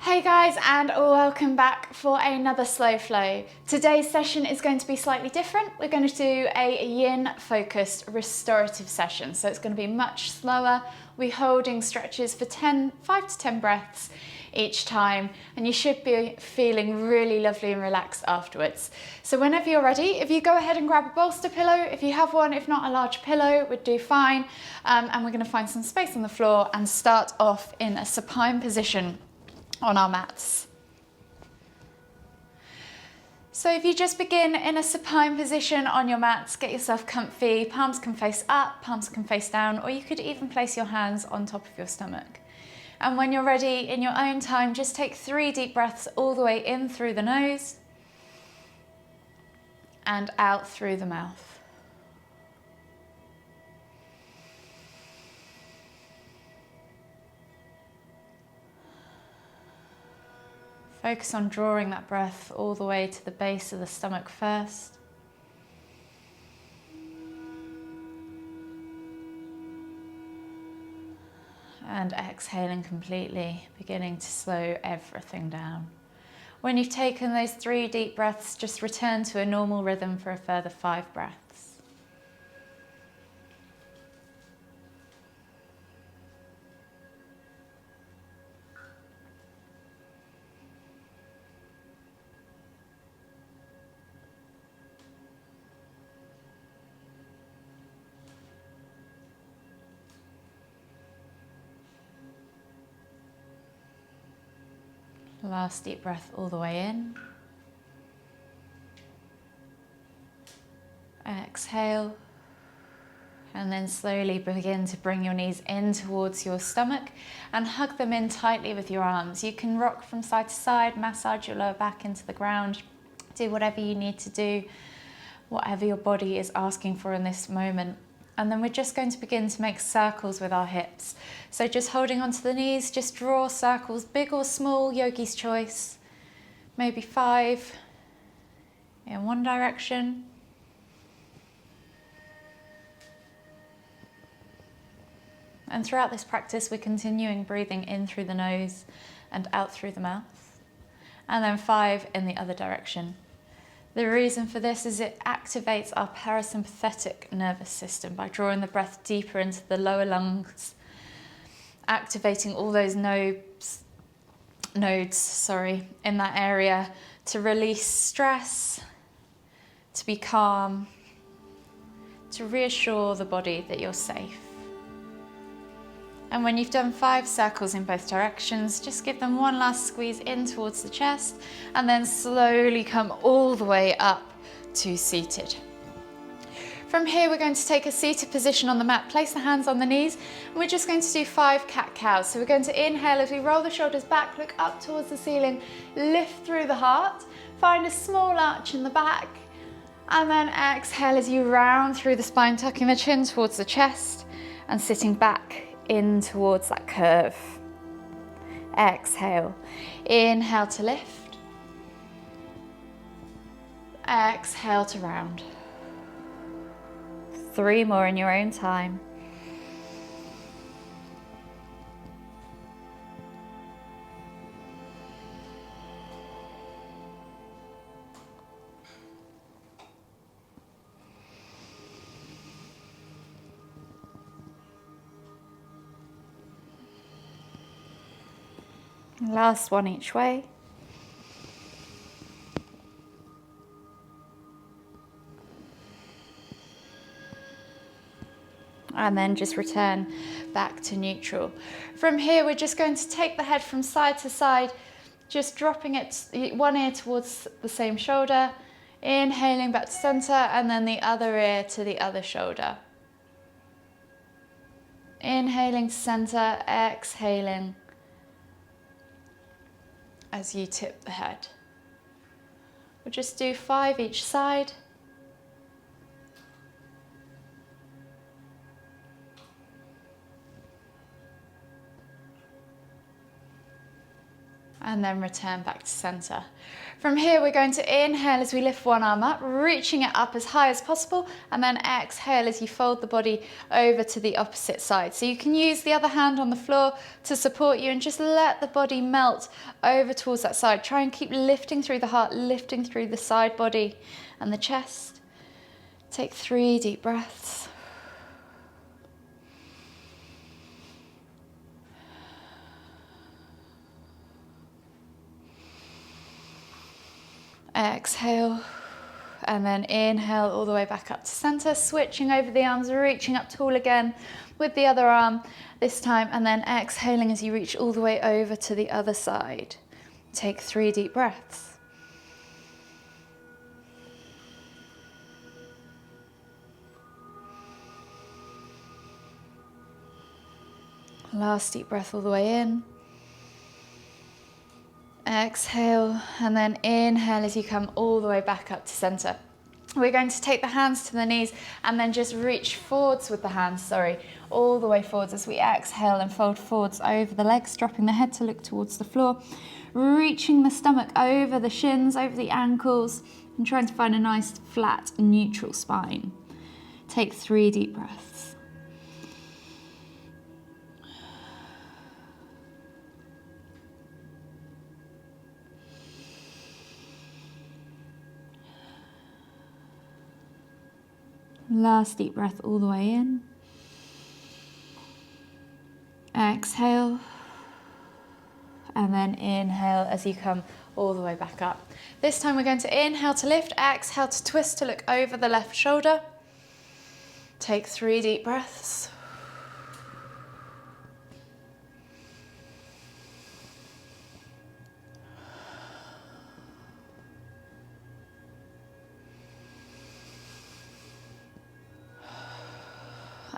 Hey guys, and welcome back for another Slow Flow. Today's session is going to be slightly different. We're going to do a yin focused restorative session. So it's going to be much slower. We're holding stretches for 5 to 10 breaths each time, and you should be feeling really lovely and relaxed afterwards. So whenever you're ready, if you go ahead and grab a bolster pillow, if you have one, if not a large pillow would do fine. And we're going to find some space on the floor and start off in a supine position on our mats. So if you just begin in a supine position on your mats, get yourself comfy, palms can face up, palms can face down, or you could even place your hands on top of your stomach. And when you're ready, in your own time, just take 3 deep breaths all the way in through the nose and out through the mouth. Focus on drawing that breath all the way to the base of the stomach first. And exhaling completely, beginning to slow everything down. When you've taken those 3 deep breaths, just return to a normal rhythm for a further 5 breaths. Last deep breath all the way in. Exhale. And then slowly begin to bring your knees in towards your stomach and hug them in tightly with your arms. You can rock from side to side, massage your lower back into the ground, do whatever you need to do, whatever your body is asking for in this moment. And then we're just going to begin to make circles with our hips. So just holding onto the knees, just draw circles, big or small, yogi's choice. Maybe 5 in one direction. And throughout this practice, we're continuing breathing in through the nose and out through the mouth. And then 5 in the other direction. The reason for this is it activates our parasympathetic nervous system by drawing the breath deeper into the lower lungs, activating all those nodes in that area to release stress, to be calm, to reassure the body that you're safe. And when you've done 5 circles in both directions, just give them one last squeeze in towards the chest and then slowly come all the way up to seated. From here, we're going to take a seated position on the mat, place the hands on the knees, and we're just going to do 5 cat-cows. So we're going to inhale as we roll the shoulders back, look up towards the ceiling, lift through the heart, find a small arch in the back, and then exhale as you round through the spine, tucking the chin towards the chest and sitting back in towards that curve. Exhale. Inhale to lift. Exhale to round. 3 more in your own time. Last one each way. And then just return back to neutral. From here, we're just going to take the head from side to side, just dropping it one ear towards the same shoulder, inhaling back to center, and then the other ear to the other shoulder. Inhaling to center, exhaling as you tip the head. We'll just do 5 each side. and then return back to center. From here, we're going to inhale as we lift one arm up, reaching it up as high as possible, and then exhale as you fold the body over to the opposite side. So you can use the other hand on the floor to support you and just let the body melt over towards that side. Try and keep lifting through the heart, lifting through the side body and the chest. Take 3 deep breaths. Exhale, and then inhale all the way back up to center, switching over the arms, reaching up tall again with the other arm this time, and then exhaling as you reach all the way over to the other side. Take 3 deep breaths. Last deep breath all the way in. Exhale, and then inhale as you come all the way back up to center. We're going to take the hands to the knees and then just reach forwards with the hands, all the way forwards as we exhale and fold forwards over the legs, dropping the head to look towards the floor, reaching the stomach over the shins, over the ankles, and trying to find a nice flat, neutral spine. Take 3 deep breaths. Last deep breath all the way in. Exhale. And then inhale as you come all the way back up. This time we're going to inhale to lift, exhale to twist to look over the left shoulder. Take 3 deep breaths.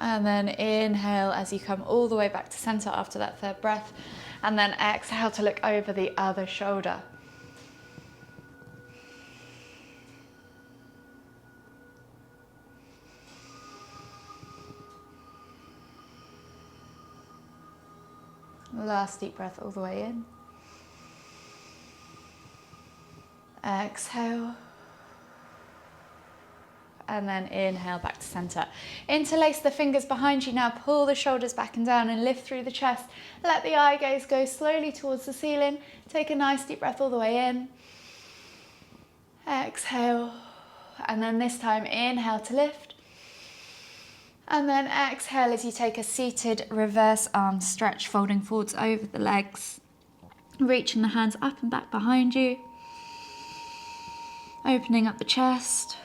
And then inhale as you come all the way back to center after that 3rd breath. And then exhale to look over the other shoulder. Last deep breath all the way in. Exhale. And then inhale back to center. Interlace the fingers behind you now, pull the shoulders back and down and lift through the chest. Let the eye gaze go slowly towards the ceiling. Take a nice deep breath all the way in. Exhale. And then this time inhale to lift. And then exhale as you take a seated reverse arm stretch, folding forwards over the legs. Reaching the hands up and back behind you. Opening up the chest.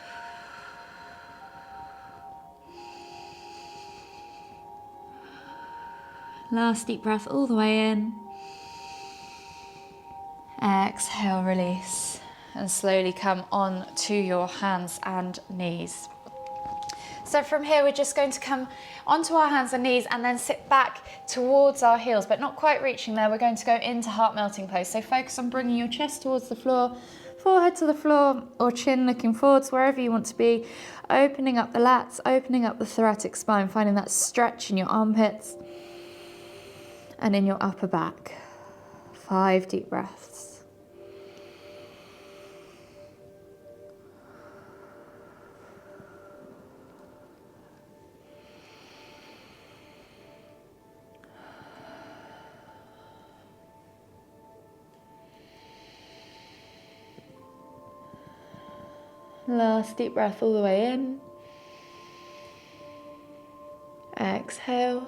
Last deep breath all the way in. Exhale, release. And slowly come on to your hands and knees. So from here, we're just going to come onto our hands and knees and then sit back towards our heels, but not quite reaching there. We're going to go into heart melting pose. So focus on bringing your chest towards the floor, forehead to the floor, or chin looking forwards, wherever you want to be. Opening up the lats, opening up the thoracic spine, finding that stretch in your armpits and in your upper back. 5 deep breaths. Last deep breath all the way in. Exhale.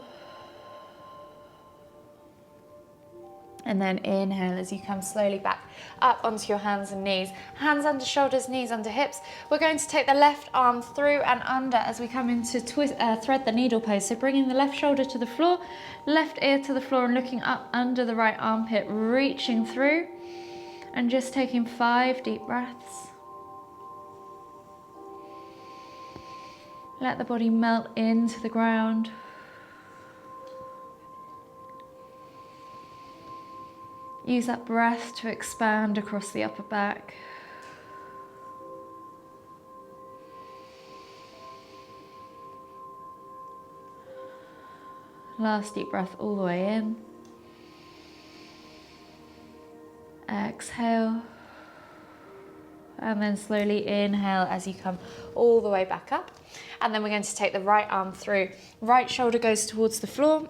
And then inhale as you come slowly back up onto your hands and knees. Hands under shoulders, knees under hips. We're going to take the left arm through and under as we come into thread the needle pose. So bringing the left shoulder to the floor, left ear to the floor and looking up under the right armpit, reaching through and just taking 5 deep breaths. Let the body melt into the ground. Use that breath to expand across the upper back. Last deep breath all the way in. Exhale. And then slowly inhale as you come all the way back up. And then we're going to take the right arm through. Right shoulder goes towards the floor,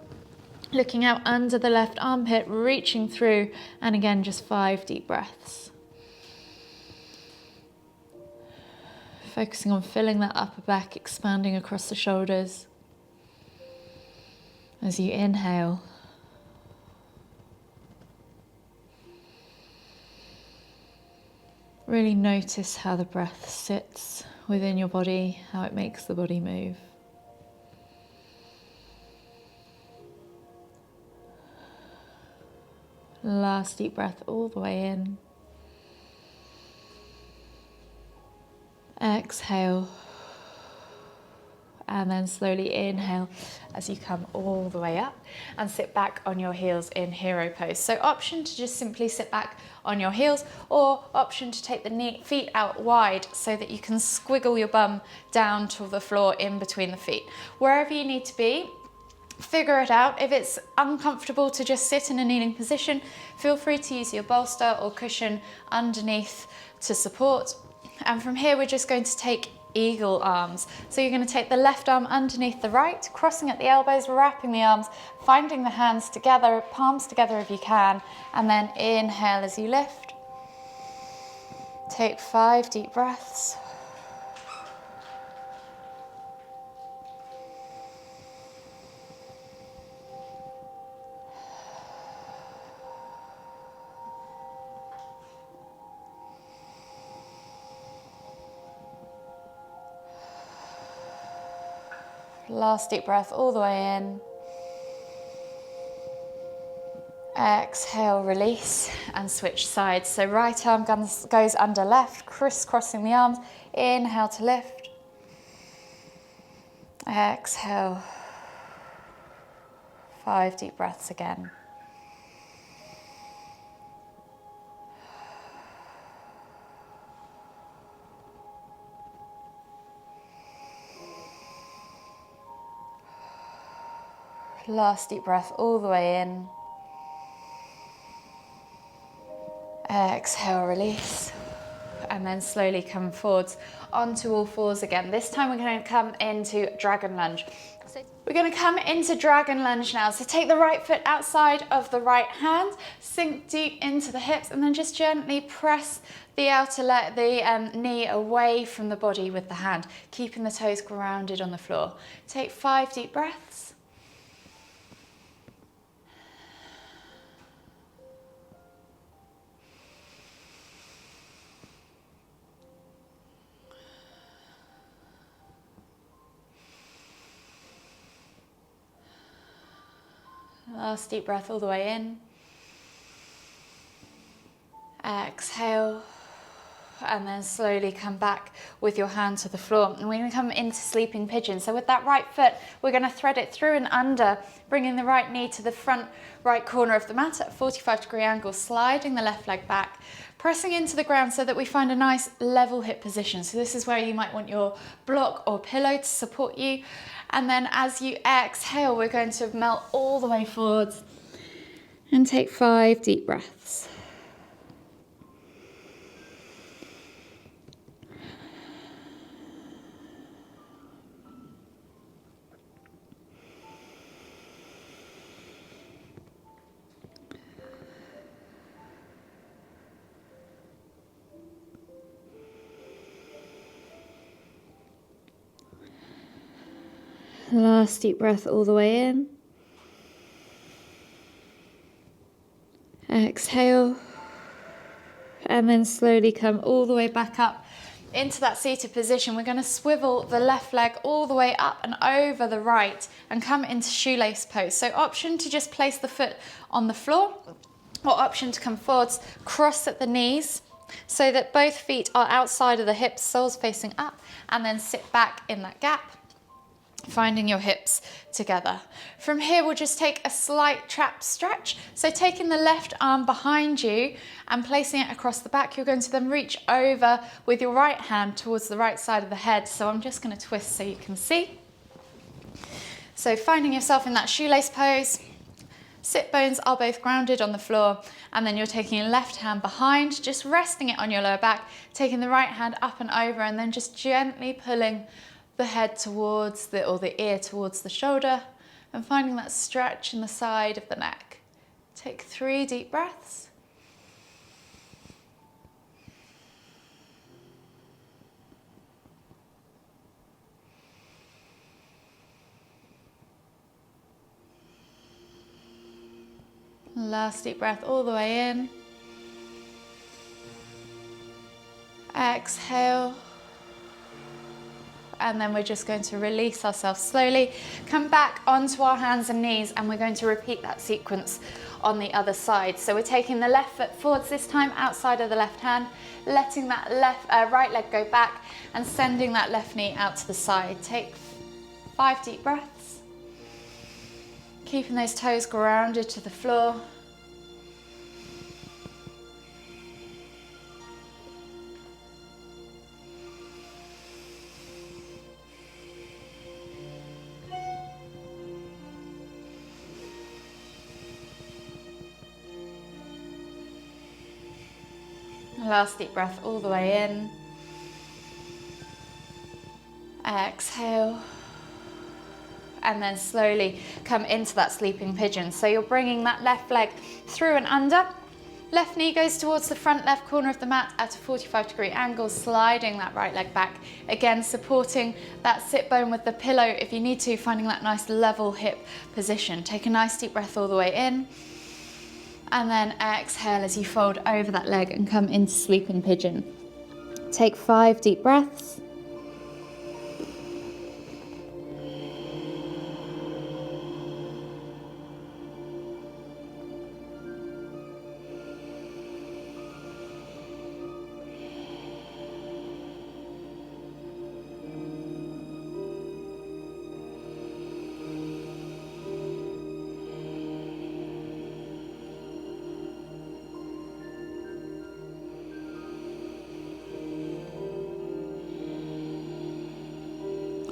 looking out under the left armpit, reaching through. And again, just 5 deep breaths. Focusing on filling that upper back, expanding across the shoulders. As you inhale. Really notice how the breath sits within your body, how it makes the body move. Last deep breath all the way in. Exhale. And then slowly inhale as you come all the way up and sit back on your heels in hero pose. So option to just simply sit back on your heels, or option to take the feet out wide so that you can squiggle your bum down to the floor in between the feet. Wherever you need to be, figure it out. If it's uncomfortable to just sit in a kneeling position, feel free to use your bolster or cushion underneath to support. And from here, we're just going to take eagle arms. So you're going to take the left arm underneath the right, crossing at the elbows, wrapping the arms, finding the hands together, palms together if you can, and then inhale as you lift. Take 5 deep breaths. Last deep breath all the way in. Exhale, release, and switch sides. So right arm goes under left, crisscrossing the arms. Inhale to lift. Exhale. 5 deep breaths again. Last deep breath all the way in. Exhale, release. And then slowly come forwards onto all fours again. This time we're going to come into dragon lunge. We're going to come into dragon lunge now. So take the right foot outside of the right hand, sink deep into the hips, and then just gently press the outer leg, the knee away from the body with the hand, keeping the toes grounded on the floor. Take 5 deep breaths. Last deep breath all the way in. Exhale. And then slowly come back with your hand to the floor. And we're going to come into sleeping pigeon. So with that right foot, we're going to thread it through and under, bringing the right knee to the front right corner of the mat at a 45-degree angle, sliding the left leg back, pressing into the ground so that we find a nice level hip position. So this is where you might want your block or pillow to support you. And then as you exhale, we're going to melt all the way forwards and take 5 deep breaths. Last deep breath all the way in. Exhale. And then slowly come all the way back up into that seated position. We're going to swivel the left leg all the way up and over the right and come into shoelace pose. So option to just place the foot on the floor, or option to come forwards, cross at the knees so that both feet are outside of the hips, soles facing up, and then sit back in that gap, finding your hips together. From here, we'll just take a slight trap stretch. So taking the left arm behind you and placing it across the back, you're going to then reach over with your right hand towards the right side of the head. So I'm just going to twist so you can see. So finding yourself in that shoelace pose, Sit bones are both grounded on the floor, and then you're taking your left hand behind, just resting it on your lower back, taking the right hand up and over, and then just gently pulling the head towards or the ear towards the shoulder, and finding that stretch in the side of the neck. Take 3 deep breaths. Last deep breath all the way in. Exhale. And then we're just going to release ourselves slowly. Come back onto our hands and knees, and we're going to repeat that sequence on the other side. So we're taking the left foot forwards this time, outside of the left hand, letting that right leg go back and sending that left knee out to the side. Take 5 deep breaths. Keeping those toes grounded to the floor. Last deep breath all the way in. Exhale. And then slowly come into that sleeping pigeon. So you're bringing that left leg through and under. Left knee goes towards the front left corner of the mat at a 45-degree angle, sliding that right leg back. Again, supporting that sit bone with the pillow if you need to, finding that nice level hip position. Take a nice deep breath all the way in. And then exhale as you fold over that leg and come into sleeping pigeon. Take 5 deep breaths.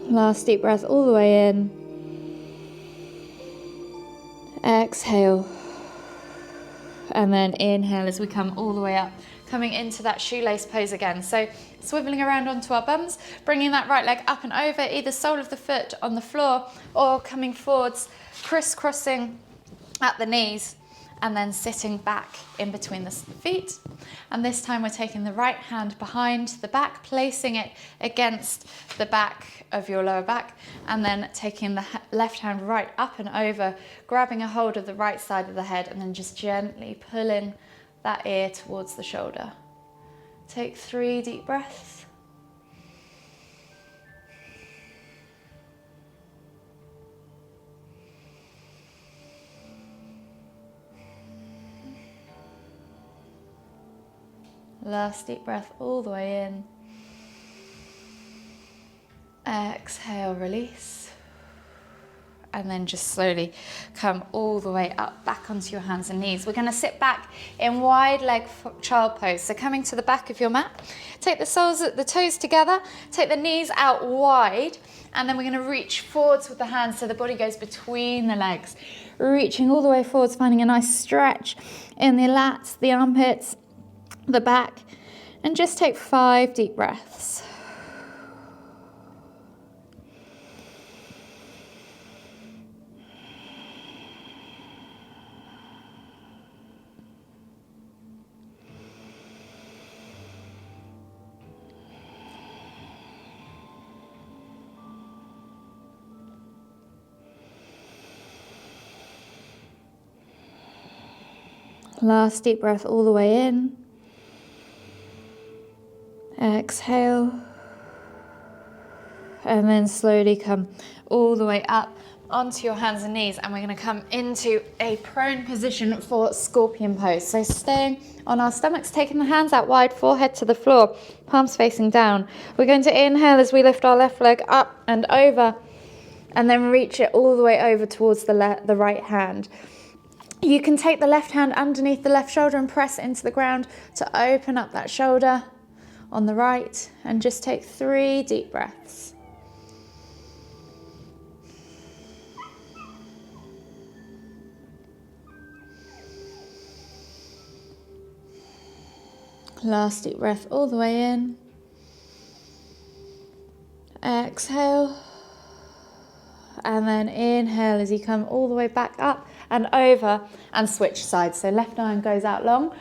Last deep breath all the way in. Exhale. And then inhale as we come all the way up, coming into that shoelace pose again. So swiveling around onto our bums, bringing that right leg up and over, either sole of the foot on the floor or coming forwards, crisscrossing at the knees, and then sitting back in between the feet. And this time we're taking the right hand behind the back, placing it against the back of your lower back, and then taking the left hand right up and over, grabbing a hold of the right side of the head, and then just gently pulling that ear towards the shoulder. Take 3 deep breaths. Last deep breath all the way in. Exhale, release. And then just slowly come all the way up, back onto your hands and knees. We're going to sit back in wide leg child pose. So coming to the back of your mat, take the toes together, take the knees out wide, and then we're going to reach forwards with the hands so the body goes between the legs. Reaching all the way forwards, finding a nice stretch in the lats, the armpits, the back, and just take 5 deep breaths. Last deep breath all the way in. Exhale. And then slowly come all the way up onto your hands and knees, and we're going to come into a prone position for scorpion pose. So staying on our stomachs, taking the hands out wide, forehead to the floor, palms facing down. We're going to inhale as we lift our left leg up and over, and then reach it all the way over towards the right hand. You can take the left hand underneath the left shoulder and press it into the ground to open up that shoulder on the right, and just take 3 deep breaths. Last deep breath all the way in. Exhale. And then inhale as you come all the way back up and over and switch sides. So left arm goes out long.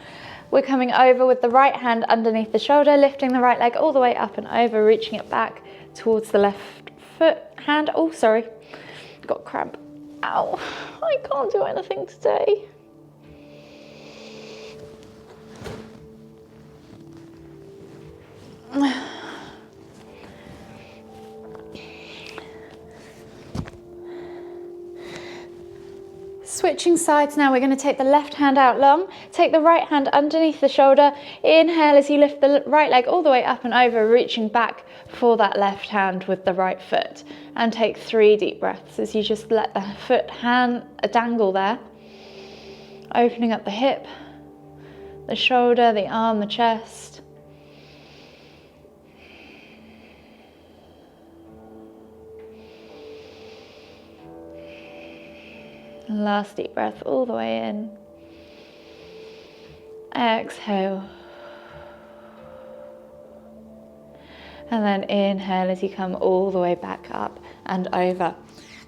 We're coming over with the right hand underneath the shoulder, lifting the right leg all the way up and over, reaching it back towards the left foot hand. Oh, sorry, got cramp. Ow, I can't do anything today. Switching sides now, we're going to take the left hand out long, take the right hand underneath the shoulder, inhale as you lift the right leg all the way up and over, reaching back for that left hand with the right foot, and take 3 deep breaths as you just let the foot hand dangle there, opening up the hip, the shoulder, the arm, the chest. Last deep breath all the way in. Exhale. And then inhale as you come all the way back up and over.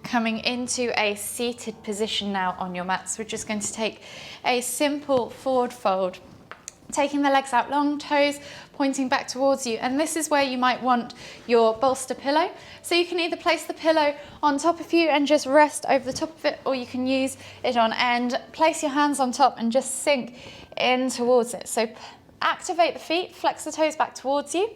Coming into a seated position now on your mats. We're just going to take a simple forward fold. Taking the legs out long, toes pointing back towards you. And this is where you might want your bolster pillow. So you can either place the pillow on top of you and just rest over the top of it, or you can use it on end. Place your hands on top and just sink in towards it. So activate the feet, flex the toes back towards you.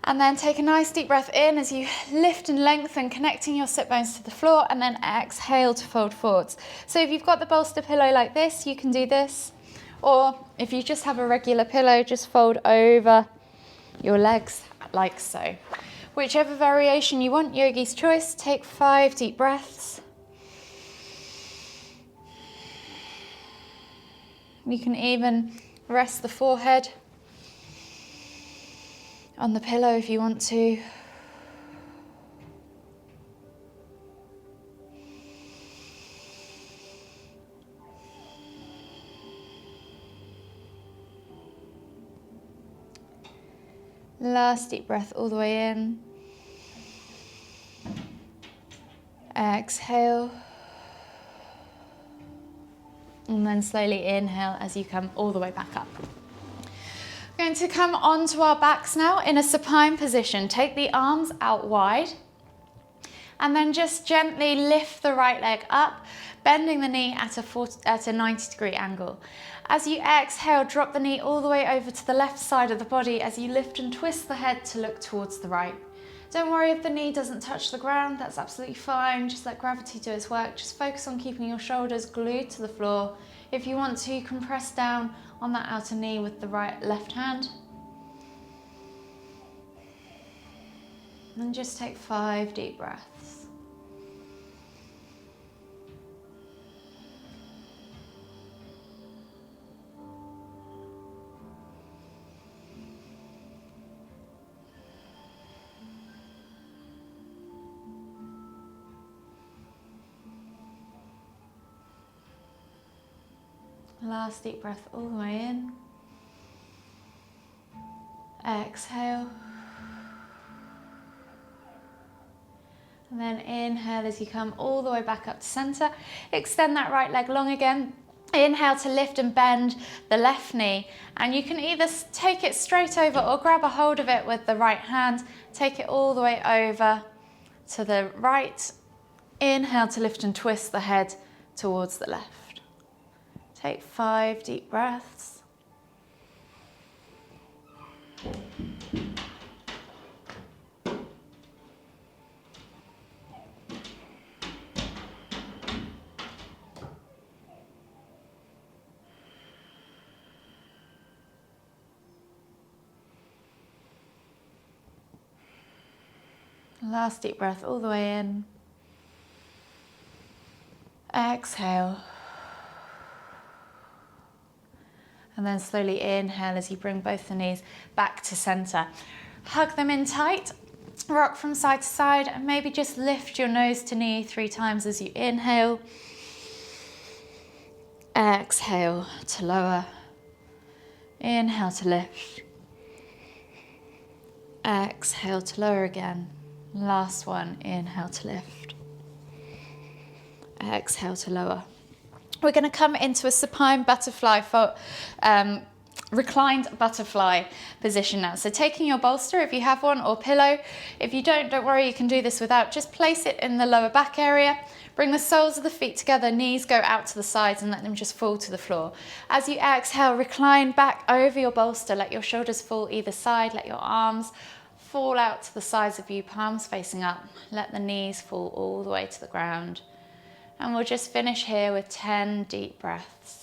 And then take a nice deep breath in as you lift and lengthen, connecting your sit bones to the floor, and then exhale to fold forwards. So if you've got the bolster pillow like this, you can do this. Or if you just have a regular pillow, just fold over your legs like so. Whichever variation you want, yogi's choice. Take 5 deep breaths. You can even rest the forehead on the pillow if you want to. Last deep breath all the way in. Exhale. And then slowly inhale as you come all the way back up. We're going to come onto our backs now in a supine position. Take the arms out wide. And then just gently lift the right leg up, bending the knee at a 90-degree angle. As you exhale, drop the knee all the way over to the left side of the body as you lift and twist the head to look towards the right. Don't worry if the knee doesn't touch the ground, that's absolutely fine. Just let gravity do its work. Just focus on keeping your shoulders glued to the floor. If you want to, you can press down on that outer knee with the left hand. And just take 5 deep breaths. Last deep breath all the way in. Exhale. And then inhale as you come all the way back up to center. Extend that right leg long again. Inhale to lift and bend the left knee. And you can either take it straight over or grab a hold of it with the right hand. Take it all the way over to the right. Inhale to lift and twist the head towards the left. Take 5 deep breaths. Last deep breath all the way in. Exhale. And then slowly inhale as you bring both the knees back to center. Hug them in tight, rock from side to side, and maybe just lift your nose to knee 3 times as you inhale. Exhale to lower. Inhale to lift. Exhale to lower again. Last one, inhale to lift. Exhale to lower. We're going to come into a supine butterfly for reclined butterfly position now. So taking your bolster if you have one, or pillow. If you don't worry, you can do this without. Just place it in the lower back area. Bring the soles of the feet together, knees go out to the sides and let them just fall to the floor. As you exhale, recline back over your bolster. Let your shoulders fall either side. Let your arms fall out to the sides of you, palms facing up. Let the knees fall all the way to the ground. And we'll just finish here with 10 deep breaths.